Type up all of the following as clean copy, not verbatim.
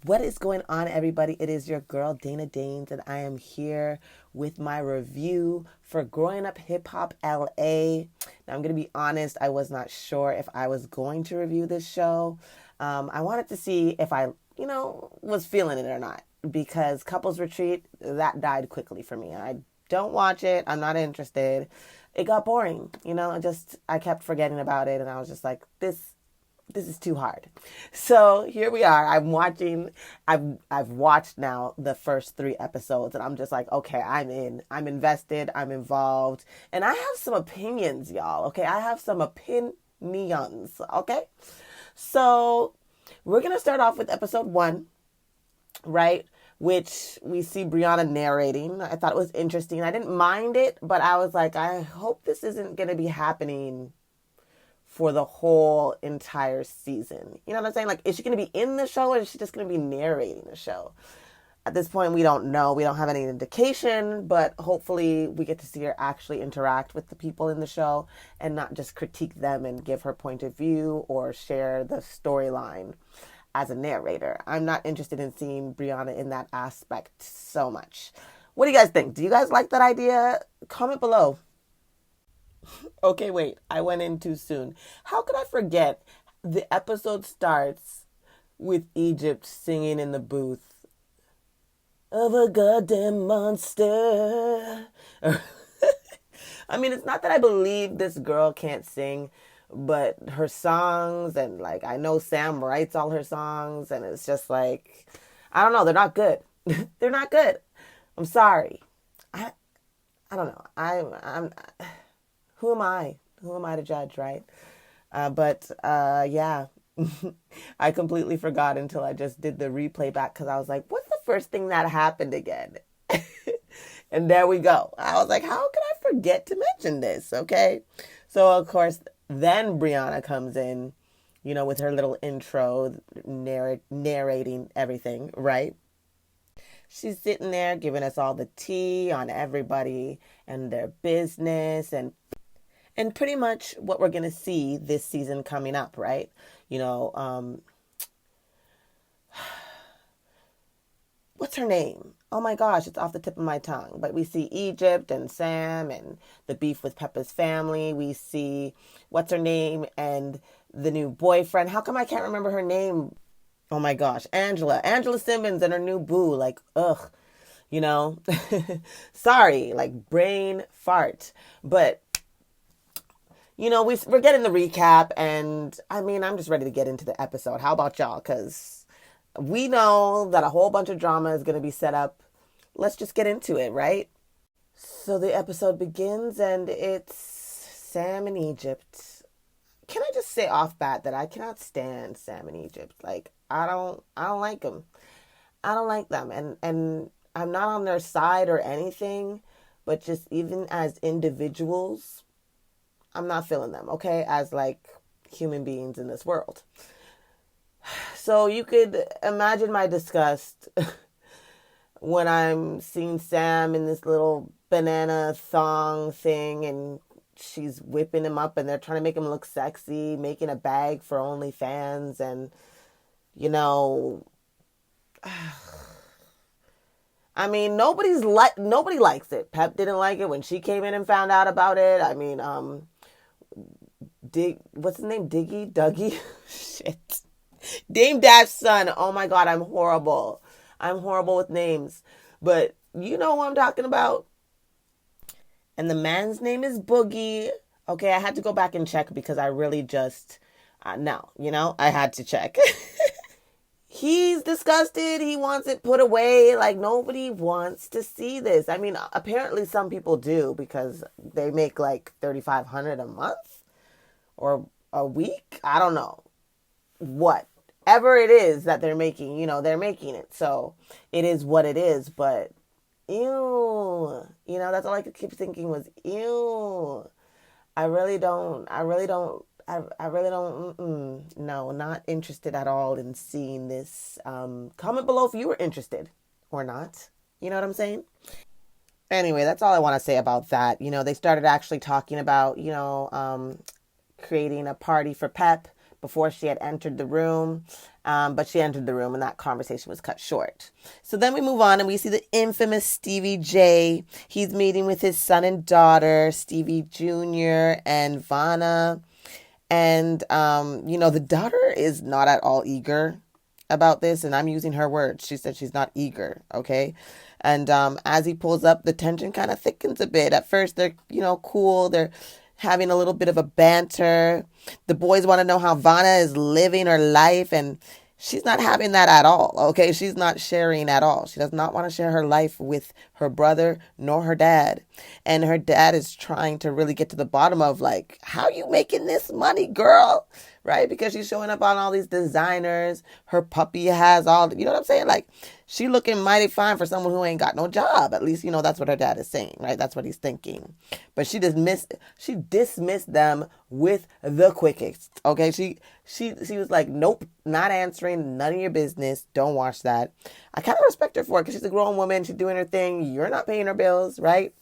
What is going on, everybody? It is your girl, Dana Danes, and I am here with my review for Growing Up Hip Hop LA. Now, I'm going to be honest, I was not sure if I was going to review this show. I wanted to see if I, was feeling it or not, because Couples Retreat, that died quickly for me. I don't watch it. I'm not interested. It got boring, I kept forgetting about it, and I was just like, this is too hard. So here we are. I've watched now the first 3 episodes, and I'm just like, okay, I'm in. I'm invested. I'm involved. And I have some opinions, y'all. Okay. I have some opinions. Okay. So we're going to start off with episode 1, right? Which we see Brianna narrating. I thought it was interesting. I didn't mind it, but I was like, I hope this isn't going to be happening for the whole entire season. You know what I'm saying? Like, is she going to be in the show, or is she just going to be narrating the show? At this point, we don't know. We don't have any indication, but hopefully we get to see her actually interact with the people in the show and not just critique them and give her point of view or share the storyline as a narrator. I'm not interested in seeing Brianna in that aspect so much. What do you guys think? Do you guys like that idea? Comment below. Okay, wait, I went in too soon. How could I forget? The episode starts with Egypt singing in the booth of a goddamn monster. I mean, it's not that I believe this girl can't sing, but her songs, and like, I know Sam writes all her songs, and it's just like, I don't know, they're not good. They're not good. I'm sorry. I don't know. I'm who am I? Who am I to judge, right? Yeah, I completely forgot until I just did the replay back, because I was like, what's the first thing that happened again? And there we go. I was like, how could I forget to mention this? Okay. So, of course, then Brianna comes in, with her little intro, narrating everything, right? She's sitting there giving us all the tea on everybody and their business and pretty much what we're going to see this season coming up, right? What's her name? Oh my gosh, it's off the tip of my tongue. But we see Egypt and Sam and the beef with Peppa's family. We see what's her name and the new boyfriend. How come I can't remember her name? Oh my gosh, Angela Simmons and her new boo. Like, ugh, sorry, like brain fart. But we're getting the recap, and I mean, I'm just ready to get into the episode. How about y'all? Because we know that a whole bunch of drama is going to be set up. Let's just get into it, right? So the episode begins, and it's Sam in Egypt. Can I just say off bat that I cannot stand Sam in Egypt? Like, I don't like them. I don't like them, and I'm not on their side or anything, but just even as individuals, I'm not feeling them, okay, as like human beings in this world. So you could imagine my disgust when I'm seeing Sam in this little banana thong thing, and she's whipping him up, and they're trying to make him look sexy, making a bag for OnlyFans, and I mean, nobody likes it. Pep didn't like it when she came in and found out about it. I mean, what's his name? Dougie? Shit. Dame Dash's son. Oh my God, I'm horrible. I'm horrible with names. But you know who I'm talking about. And the man's name is Boogie. Okay, I had to go back and check because I really just, I had to check. He's disgusted. He wants it put away. Like, nobody wants to see this. I mean, apparently some people do, because they make like $3,500 a month or a week. I don't know. Whatever it is that they're making, they're making it. So it is what it is. But ew, that's all I could keep thinking was ew. I really don't, no, not interested at all in seeing this. Comment below if you were interested or not. You know what I'm saying? Anyway, that's all I want to say about that. They started actually talking about, creating a party for Pep before she had entered the room. But she entered the room and that conversation was cut short. So then we move on and we see the infamous Stevie J. He's meeting with his son and daughter, Stevie Jr. and Vanna. And, the daughter is not at all eager about this. And I'm using her words. She said she's not eager. Okay. And as he pulls up, the tension kind of thickens a bit. At first, they're, cool. They're having a little bit of a banter. The boys want to know how Vanna is living her life, and she's not having that at all, okay? She's not sharing at all. She does not want to share her life with her brother nor her dad. And her dad is trying to really get to the bottom of, like, how are you making this money, girl? Right? Because she's showing up on all these designers. Her puppy has all, you know what I'm saying? Like, she looking mighty fine for someone who ain't got no job. At least, that's what her dad is saying, right? That's what he's thinking. But she dismissed them with the quickest, okay? She was like, nope, not answering, none of your business. Don't watch that. I kind of respect her for it because she's a grown woman. She's doing her thing. You're not paying her bills, right?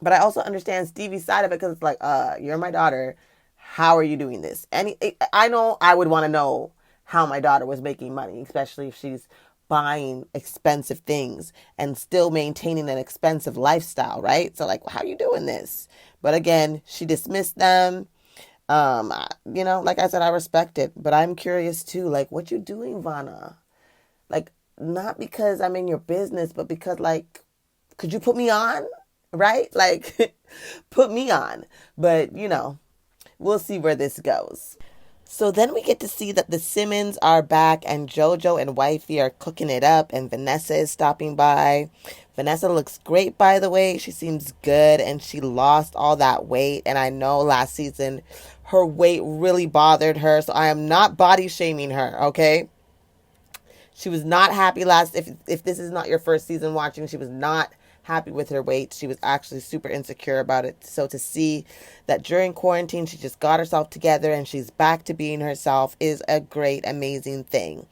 But I also understand Stevie's side of it because it's like, you're my daughter. How are you doing this? And I know I would want to know how my daughter was making money, especially if she's buying expensive things and still maintaining an expensive lifestyle, right? So like, how are you doing this? But again, she dismissed them. Like I said, I respect it, but I'm curious too, like, what you doing, Vanna? Like, not because I'm in your business, but because, like, could you put me on? Right? Like, put me on. But, we'll see where this goes. So then we get to see that the Simmons are back and Jojo and Wifey are cooking it up and Vanessa is stopping by. Vanessa looks great, by the way. She seems good and she lost all that weight. And I know last season her weight really bothered her. So I am not body shaming her, okay? She was not happy if this is not your first season watching, she was not happy with her weight. She was actually super insecure about it. So to see that during quarantine, she just got herself together and she's back to being herself is a great, amazing thing.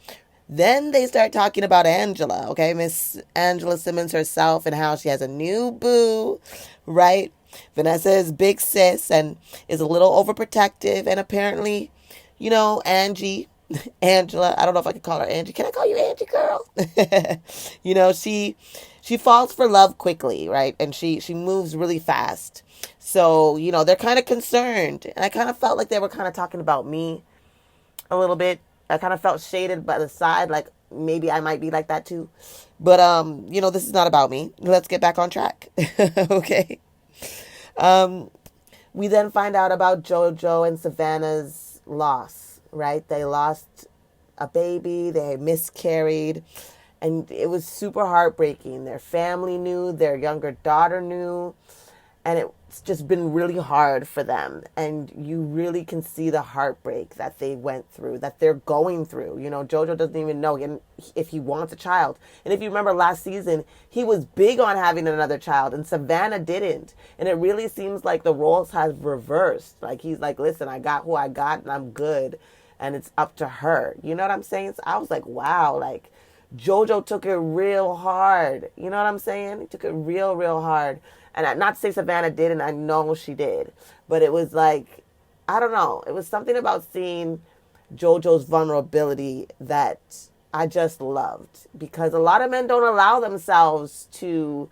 Then they start talking about Angela, okay? Miss Angela Simmons herself and how she has a new boo, right? Vanessa is big sis and is a little overprotective. And apparently, Angela, I don't know if I could call her Angie. Can I call you Angie, girl? She falls for love quickly, right? And she moves really fast. So, they're kind of concerned. And I kind of felt like they were kind of talking about me a little bit. I kind of felt shaded by the side, like maybe I might be like that too. But, this is not about me. Let's get back on track. Okay. We then find out about Jojo and Savannah's loss, right? They lost a baby. They miscarried. And it was super heartbreaking. Their family knew, their younger daughter knew, and it's just been really hard for them. And you really can see the heartbreak that they went through, that they're going through. Jojo doesn't even know if he wants a child. And if you remember last season, he was big on having another child, and Savannah didn't. And it really seems like the roles have reversed. Like, he's like, listen, I got who I got, and I'm good, and it's up to her. You know what I'm saying? So I was like, wow, like, Jojo took it real hard. You know what I'm saying? He took it real, real hard. And not to say Savannah did, and I know she did. But it was like, I don't know. It was something about seeing Jojo's vulnerability that I just loved. Because a lot of men don't allow themselves to,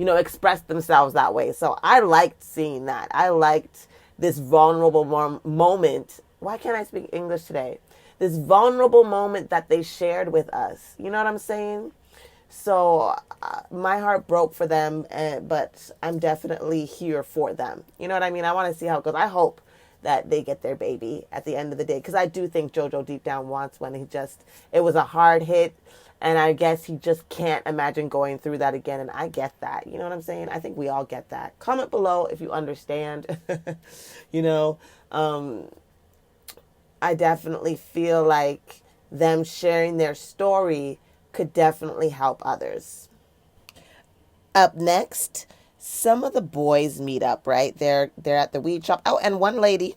express themselves that way. So I liked seeing that. I liked this vulnerable moment. Why can't I speak English today? This vulnerable moment that they shared with us. You know what I'm saying? So my heart broke for them, but I'm definitely here for them. You know what I mean? I want to see how it goes. I hope that they get their baby at the end of the day, because I do think Jojo deep down wants one. It was a hard hit, and I guess he just can't imagine going through that again, and I get that. You know what I'm saying? I think we all get that. Comment below if you understand. I definitely feel like them sharing their story could definitely help others. Up next, some of the boys meet up, right? They're at the weed shop. Oh, and one lady,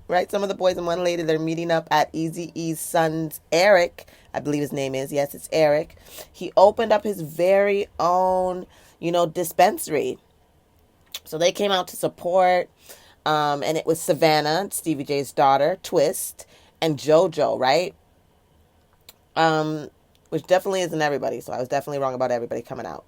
right? Some of the boys and one lady, they're meeting up at Eazy-E's son's Eric. I believe his name is. Yes, it's Eric. He opened up his very own, dispensary. So they came out to support. And it was Savannah, Stevie J's daughter, Twist, and Jojo, right? um, which definitely isn't everybody. So I was definitely wrong about everybody coming out.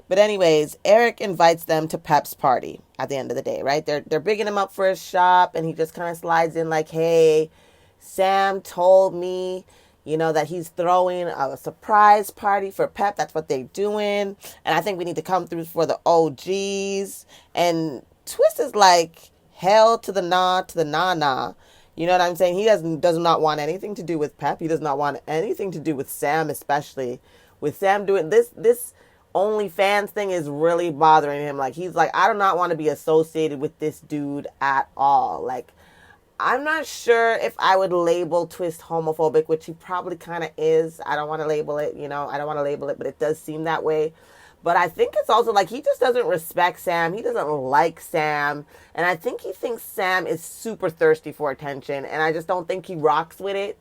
But anyways, Eric invites them to Pep's party at the end of the day, right? They're bigging him up for his shop, and he just kind of slides in like, "Hey, Sam told me, that he's throwing a surprise party for Pep. That's what they're doing, and I think we need to come through for the OGs." And Twist is like, "Hell to the nah nah." You know what I'm saying? He does not want anything to do with Pep. He does not want anything to do with Sam, especially with Sam doing this OnlyFans thing is really bothering him. Like, he's like, I do not want to be associated with this dude at all. Like, I'm not sure if I would label Twist homophobic, which he probably kind of is. I don't want to label it, I don't want to label it, but it does seem that way. But I think it's also like he just doesn't respect Sam. He doesn't like Sam. And I think he thinks Sam is super thirsty for attention. And I just don't think he rocks with it.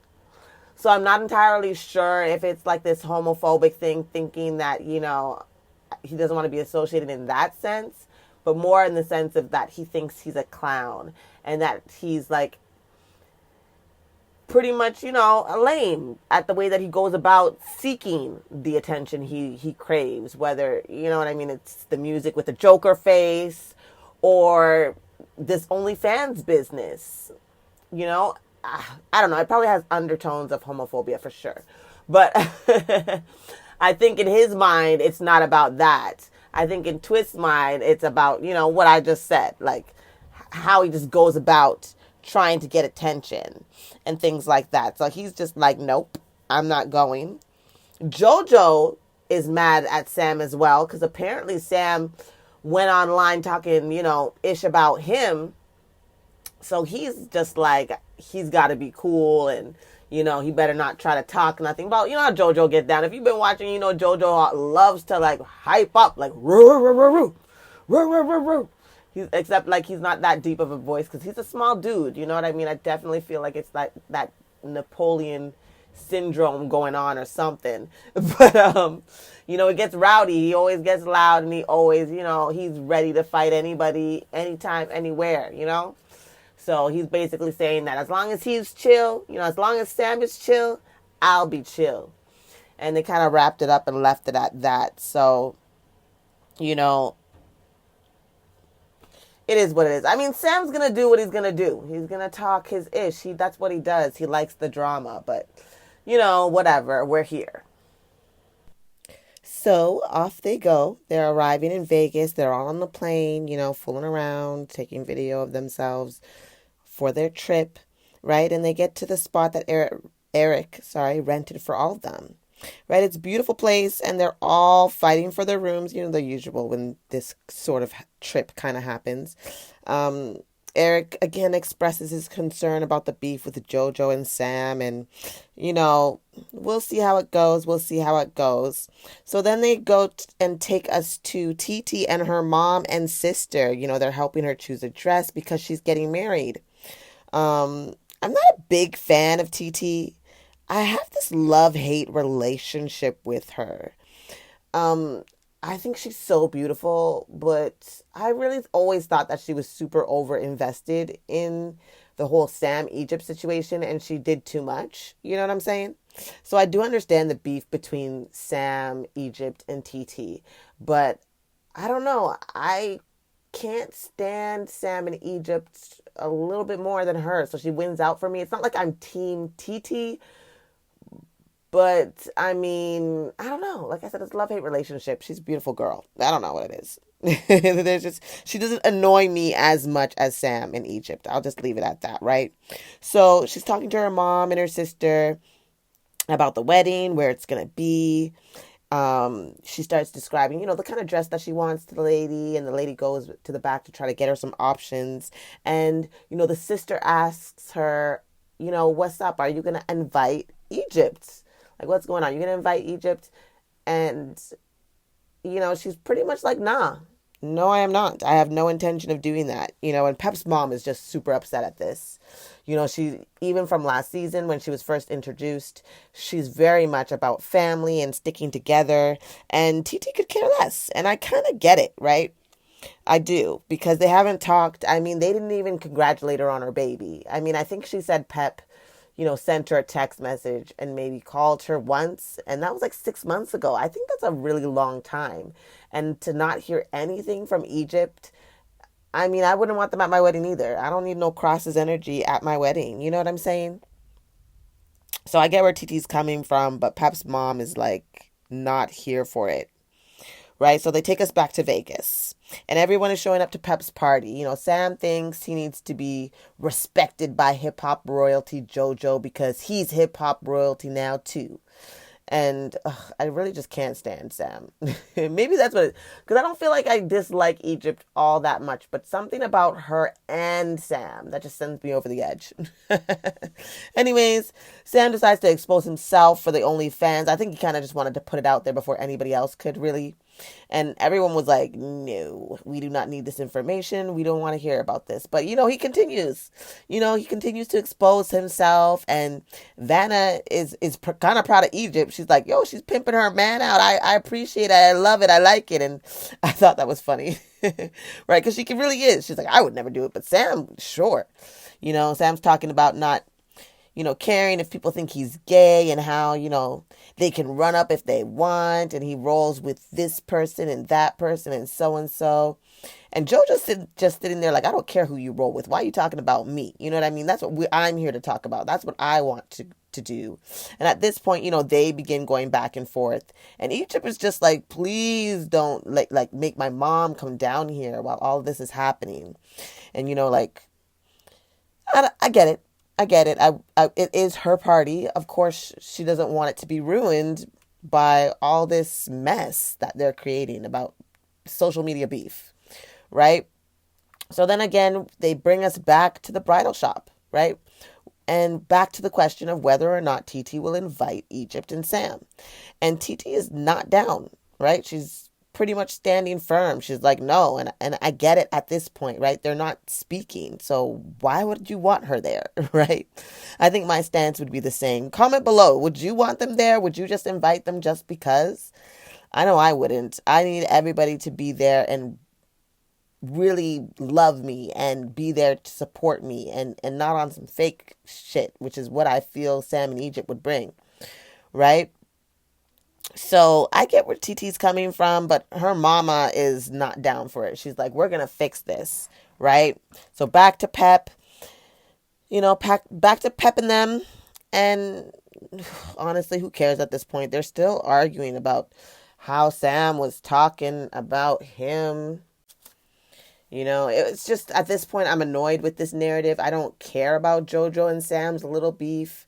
So I'm not entirely sure if it's like this homophobic thing, thinking that, he doesn't want to be associated in that sense, but more in the sense of that he thinks he's a clown and that he's like pretty much, a lame at the way that he goes about seeking the attention he craves, whether, you know what I mean, it's the music with the Joker face or this OnlyFans business, I don't know. It probably has undertones of homophobia for sure. But I think in his mind, it's not about that. I think in Twist's mind, it's about, what I just said. Like, how he just goes about trying to get attention and things like that. So he's just like, nope, I'm not going. Jojo is mad at Sam as well, because apparently Sam went online talking, ish about him. So he's just like, he's got to be cool, and, he better not try to talk nothing about, how JoJo get down. If you've been watching, JoJo loves to like hype up, like, roo, roo, roo, roo, roo, roo, roo, roo. Except like he's not that deep of a voice because he's a small dude. You know what I mean? I definitely feel like it's like that Napoleon syndrome going on or something. But, it gets rowdy. He always gets loud, and he always, he's ready to fight anybody, anytime, anywhere, So he's basically saying that as long as he's chill, as long as Sam is chill, I'll be chill. And they kind of wrapped it up and left it at that. So, it is what it is. I mean, Sam's going to do what he's going to do. He's going to talk his ish. That's what he does. He likes the drama. But, whatever. We're here. So off they go. They're arriving in Vegas. They're all on the plane, fooling around, taking video of themselves for their trip, right? And they get to the spot that Eric rented for all of them, right? It's a beautiful place, and they're all fighting for their rooms, the usual when this sort of trip kind of happens. Eric, again, expresses his concern about the beef with Jojo and Sam, and, we'll see how it goes. We'll see how it goes. So then they go and take us to TT and her mom and sister. They're helping her choose a dress because she's getting married. I'm not a big fan of TT. I have this love-hate relationship with her. I think she's so beautiful, but I really always thought that she was super over-invested in the whole Sam Egypt situation, and she did too much. You know what I'm saying? So I do understand the beef between Sam, Egypt, and TT, but I don't know. I can't stand Sam and Egypt a little bit more than her, so she wins out for me. It's not like I'm team TT, but I mean, I don't know. Like I said, it's a love-hate relationship. She's a beautiful girl. I don't know what it is. She doesn't annoy me as much as Sam in Egypt. I'll just leave it at that, right? So she's talking to her mom and her sister about the wedding, where it's going to be. She starts describing, the kind of dress that she wants to the lady, and the lady goes to the back to try to get her some options. And, the sister asks her, what's up? Are you going to invite Egypt? Like, what's going on? You're going to invite Egypt? And, she's pretty much like, nah, no, I am not. I have no intention of doing that. And Pep's mom is just super upset at this. She, even from last season when she was first introduced, she's very much about family and sticking together. And TT could care less. And I kind of get it, right? I do, because they haven't talked. I mean, they didn't even congratulate her on her baby. I mean, I think she said Pep, sent her a text message and maybe called her once. And that was like 6 months ago. I think that's a really long time. And to not hear anything from Egypt, I mean, I wouldn't want them at my wedding either. I don't need no crosses energy at my wedding. You know what I'm saying? So I get where TT's coming from, but Pep's mom is like not here for it. Right? So they take us back to Vegas. And everyone is showing up to Pep's party. Sam thinks he needs to be respected by hip hop royalty JoJo because he's hip hop royalty now too. And I really just can't stand Sam. Maybe that's what because I don't feel like I dislike Egypt all that much, but something about her and Sam that just sends me over the edge. Anyways, Sam decides to expose himself for the OnlyFans. I think he kind of just wanted to put it out there before anybody else could really. And everyone was like, no, we do not need this information. We don't want to hear about this. But, he continues. He continues to expose himself. And Vanna is kind of proud of Egypt. She's like, yo, she's pimping her man out. I appreciate it. I love it. I like it. And I thought that was funny. Right? Because she really is. She's like, I would never do it. But Sam, sure. Sam's talking about not caring if people think he's gay and how, they can run up if they want and he rolls with this person and that person and so. And JoJo's just sitting there like, I don't care who you roll with. Why are you talking about me? You know what I mean? That's what I'm here to talk about. That's what I want to do. And at this point, they begin going back and forth. And Egypt is just like, please don't like make my mom come down here while all of this is happening. And, I get it. It is her party. Of course, she doesn't want it to be ruined by all this mess that they're creating about social media beef, right? So then again, they bring us back to the bridal shop, right? And back to the question of whether or not TT will invite Egypt and Sam. And TT is not down, right? She's pretty much standing firm. She's like, no. And I get it at this point, right? They're not speaking. So why would you want her there, right? I think my stance would be the same. Comment below. Would you want them there? Would you just invite them just because? I know I wouldn't. I need everybody to be there and really love me and be there to support me and not on some fake shit, which is what I feel Sam and Egypt would bring, right? So I get where TT's coming from, but her mama is not down for it. She's like, we're going to fix this, right? So back to Pep, back to Pep and them. And honestly, who cares at this point? They're still arguing about how Sam was talking about him. It's just at this point, I'm annoyed with this narrative. I don't care about JoJo and Sam's little beef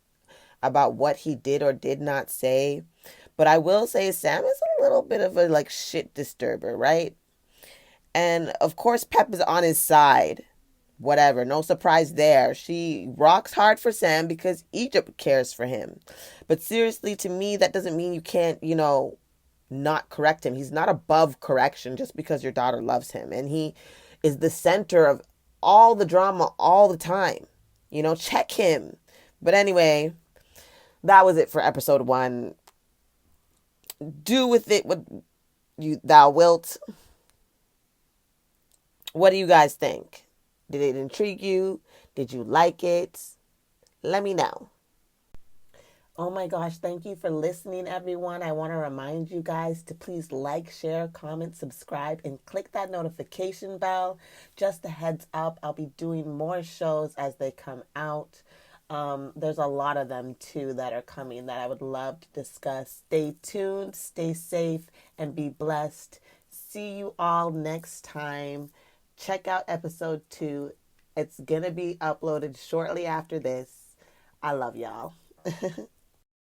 about what he did or did not say. But I will say Sam is a little bit of a shit disturber, right? And of course Pep is on his side. Whatever, no surprise there. She rocks hard for Sam because Egypt cares for him. But seriously, to me, that doesn't mean you can't, not correct him. He's not above correction just because your daughter loves him. And he is the center of all the drama all the time. Check him. But anyway, that was it for episode 1. Do with it what thou wilt. What do you guys think? Did it intrigue you? Did you like it? Let me know. Oh my gosh, thank you for listening, everyone. I want to remind you guys to please like, share, comment, subscribe, and click that notification bell. Just a heads up, I'll be doing more shows as they come out. There's a lot of them too that are coming that I would love to discuss. Stay tuned, stay safe, and be blessed. See you all next time. Check out episode 2. It's gonna be uploaded shortly after this. I love y'all.